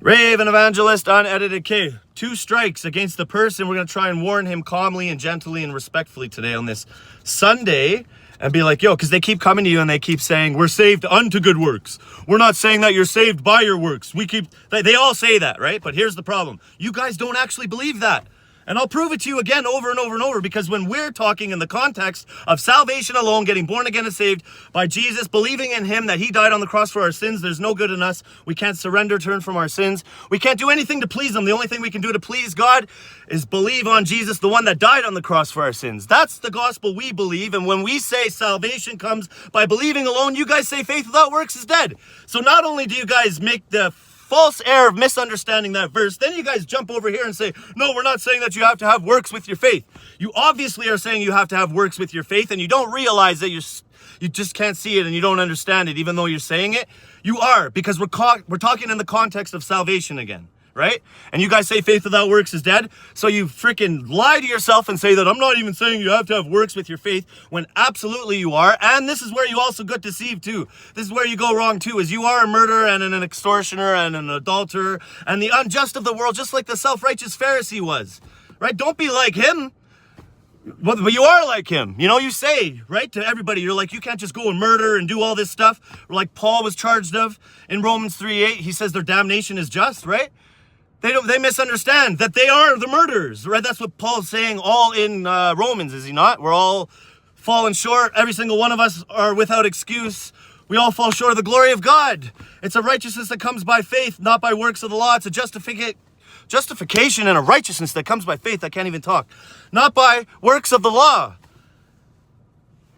Raven Evangelist Unedited K. 2 strikes against the person. We're going to try and warn him calmly and gently and respectfully today on this Sunday and be like, yo, because they keep coming to you and they keep saying, we're saved unto good works. We're not saying that you're saved by your works. They all say that, right? But here's the problem. You guys don't actually believe that. And I'll prove it to you again over and over and over, because when we're talking in the context of salvation alone, getting born again and saved by Jesus, believing in him that he died on the cross for our sins, there's no good in us. We can't surrender, turn from our sins. We can't do anything to please him. The only thing we can do to please God is believe on Jesus, the one that died on the cross for our sins. That's the gospel we believe. And when we say salvation comes by believing alone, you guys say faith without works is dead. So not only do you guys make the false error of misunderstanding that verse, then you guys jump over here and say, no, we're not saying that you have to have works with your faith. You obviously are saying you have to have works with your faith, and you don't realize that you just can't see it and you don't understand it, even though you're saying it. You are, because we're talking in the context of salvation again, right? And you guys say faith without works is dead. So you freaking lie to yourself and say that I'm not even saying you have to have works with your faith, when absolutely you are. And this is where you also get deceived too. This is where you go wrong too, is you are a murderer and an extortioner and an adulterer and the unjust of the world, just like the self-righteous Pharisee was, right? Don't be like him. But you are like him. You know, you say, right, to everybody, you're like, you can't just go and murder and do all this stuff, like Paul was charged of in Romans 3:8. He says their damnation is just, right? They misunderstand that they are the murderers, right? That's what Paul's saying all in Romans, is he not? We're all fallen short. Every single one of us are without excuse. We all fall short of the glory of God. It's a righteousness that comes by faith, not by works of the law. It's a justification and a righteousness that comes by faith. I can't even talk. Not by works of the law.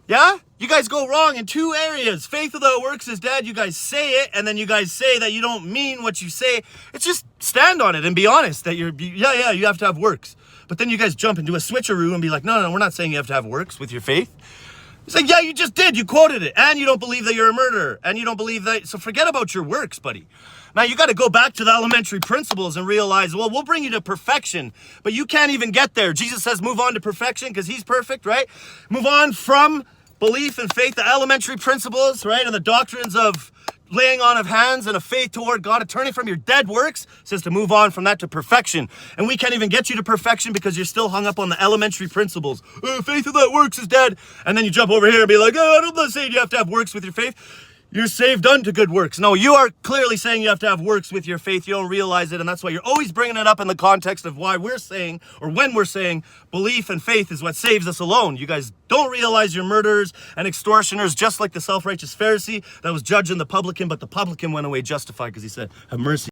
Yeah? You guys go wrong in 2 areas. Faith without works is dead. You guys say it, and then you guys say that you don't mean what you say. It's just stand on it and be honest that you have to have works. But then you guys jump into a switcheroo and be like, no, we're not saying you have to have works with your faith. It's like, yeah, you just did. You quoted it. And you don't believe that you're a murderer. And you don't believe that. So forget about your works, buddy. Now, you got to go back to the elementary principles and realize, well, we'll bring you to perfection, but you can't even get there. Jesus says move on to perfection because he's perfect, right? Move on from belief and faith, the elementary principles, right? And the doctrines of laying on of hands and a faith toward God, a turning from your dead works, says to move on from that to perfection. And we can't even get you to perfection because you're still hung up on the elementary principles. Faith without works is dead. And then you jump over here and be like, I'm not saying you have to have works with your faith. You're saved unto good works. No, you are clearly saying you have to have works with your faith. You don't realize it, and that's why you're always bringing it up in the context of why we're saying, or when we're saying, belief and faith is what saves us alone. You guys don't realize you're murderers and extortioners, just like the self-righteous Pharisee that was judging the publican, but the publican went away justified because he said, have mercy.